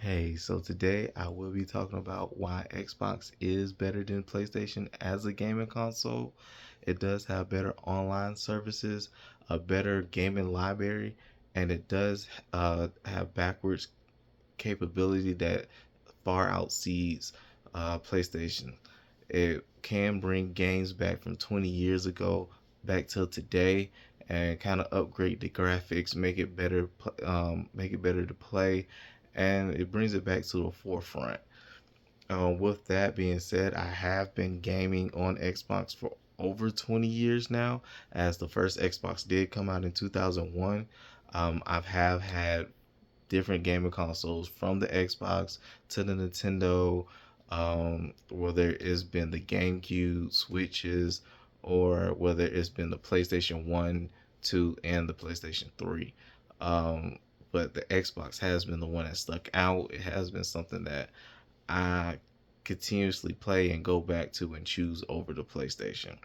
Hey, so today I will be talking about why Xbox is better than PlayStation as a gaming console. It does have better online services, a better gaming library, and it does have backwards capability that far outsees PlayStation. It can bring games back from 20 years ago back till today and kind of upgrade the graphics, make it better to play, and it brings it back to the forefront. With that being said, I have been gaming on Xbox for over 20 years now, as the first Xbox did come out in 2001. I've have had different gaming consoles from the Xbox to the Nintendo, whether it's been the GameCube, Switches, or whether it's been the PlayStation 1, 2, and the PlayStation 3. Um, but the Xbox has been the one that stuck out. It has been something that I continuously play and go back to and choose over the PlayStation.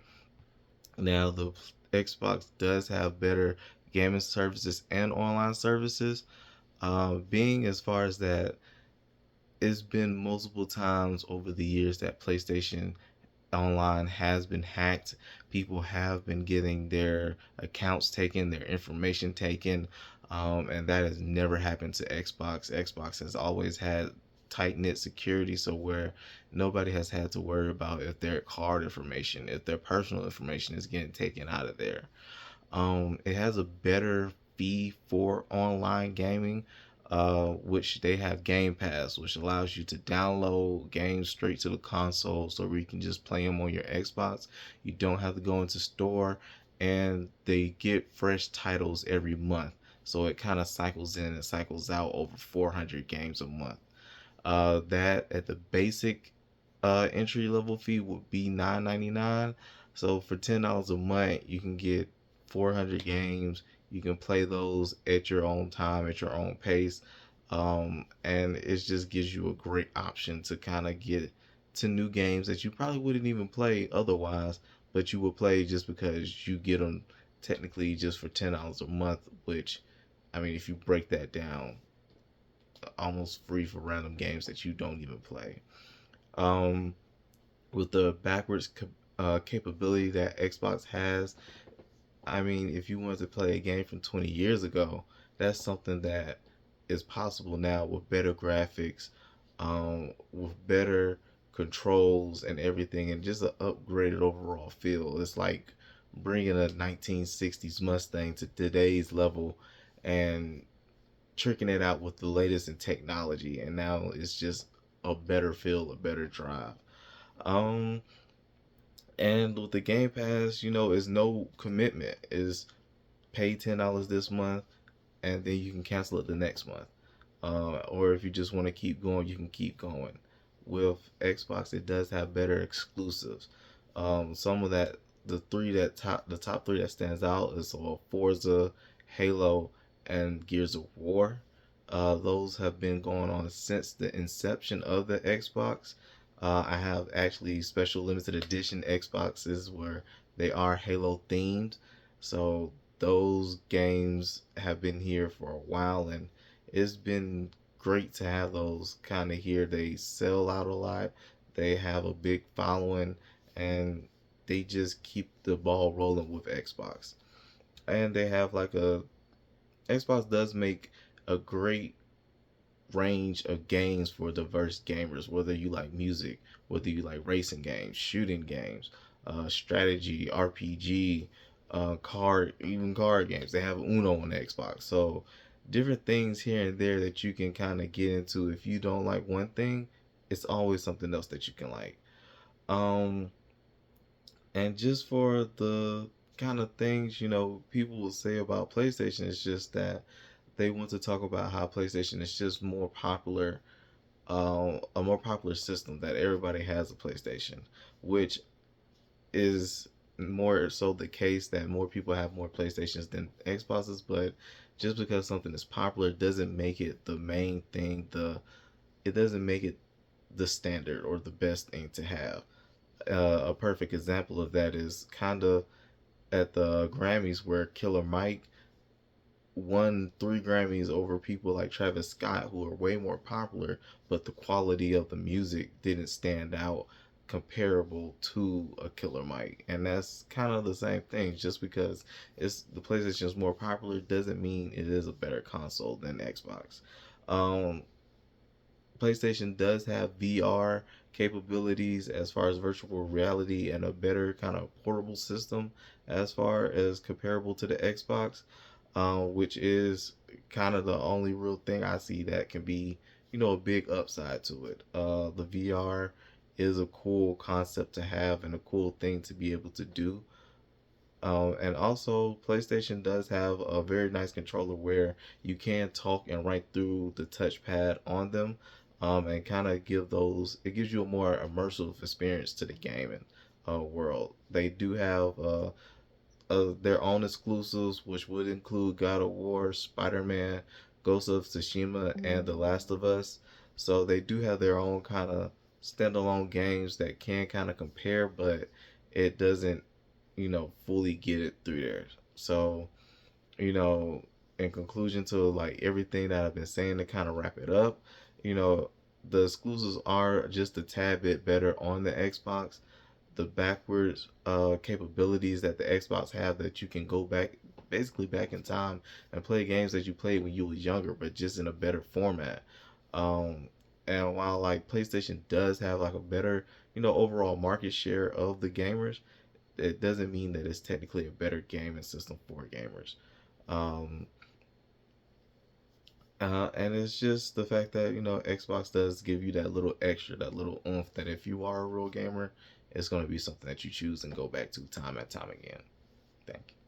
Now, the Xbox does have better gaming services and online services. Being as far as that, it's been multiple times over the years that PlayStation Online has been hacked. People have been getting their accounts taken, their information taken, and that has never happened to Xbox. Xbox has always had tight knit security, so where nobody has had to worry about if their card information, if their personal information is getting taken out of there. It has a better fee for online gaming, which they have Game Pass, which allows you to download games straight to the console, so where you can just play them on your Xbox. You don't have to go into store, and they get fresh titles every month. So it kind of cycles in and cycles out over 400 games a month. That at the basic entry level fee would be $9.99. So for $10 a month, you can get 400 games. You can play those at your own time, at your own pace, and it just gives you a great option to kind of get to new games that you probably wouldn't even play otherwise, but you would play just because you get them technically just for $10 a month. Which, I mean, if you break that down, almost free for random games that you don't even play. Um, with the capability that Xbox has, I mean, if you wanted to play a game from 20 years ago, that's something that is possible now with better graphics, with better controls and everything, and just an upgraded overall feel. It's like bringing a 1960s Mustang to today's level and tricking it out with the latest in technology, and now it's just a better feel, a better drive. Um, and with the Game Pass, it's no commitment. Is pay $10 this month, and then you can cancel it the next month. Or if you just want to keep going, you can keep going. With Xbox, it does have better exclusives. Some of that, the top three that stands out is Forza, Halo, and Gears of War. Those have been going on since the inception of the Xbox. I have actually special limited edition Xboxes where they are Halo themed. So those games have been here for a while, and it's been great to have those kind of here. They sell out a lot, they have a big following, and they just keep the ball rolling with Xbox. And they have like a Xbox does make a great range of games for diverse gamers, whether you like music, whether you like racing games, shooting games, strategy, RPG, even card games. They have Uno on the Xbox. So different things here and there that you can kind of get into. If you don't like one thing, it's always something else that you can like. Um, and just for the kind of things, people will say about PlayStation, it's just that they want to talk about how PlayStation is just more popular, a more popular system, that everybody has a PlayStation, which is more so the case, that more people have more PlayStations than Xboxes. But just because something is popular doesn't make it the main thing. It doesn't make it the standard or the best thing to have. A perfect example of that is kind of at the Grammys, where Killer Mike won 3 Grammys over people like Travis Scott, who are way more popular, but the quality of the music didn't stand out comparable to a Killer Mike. And that's kind of the same thing. Just because it's the PlayStation is more popular doesn't mean it is a better console than Xbox. Um, PlayStation does have VR capabilities as far as virtual reality and a better kind of portable system as far as comparable to the Xbox, which is kind of the only real thing I see that can be, a big upside to it. The VR is a cool concept to have and a cool thing to be able to do. And also, PlayStation does have a very nice controller where you can talk and write through the touchpad on them, and kind of it gives you a more immersive experience to the gaming world. They do have their own exclusives, which would include God of War, Spider Man, Ghost of Tsushima, and The Last of Us. So they do have their own kind of standalone games that can kind of compare, but it doesn't, fully get it through there. So, you know, in conclusion to like everything that I've been saying to kind of wrap it up, you know, the exclusives are just a tad bit better on the Xbox. The backwards capabilities that the Xbox have, that you can go back basically back in time and play games that you played when you was younger, but just in a better format. Um, and while like PlayStation does have like a better, overall market share of the gamers, it doesn't mean that it's technically a better gaming system for gamers. Um, and it's just the fact that Xbox does give you that little extra, that little oomph, that if you are a real gamer, it's going to be something that you choose and go back to time and time again. Thank you.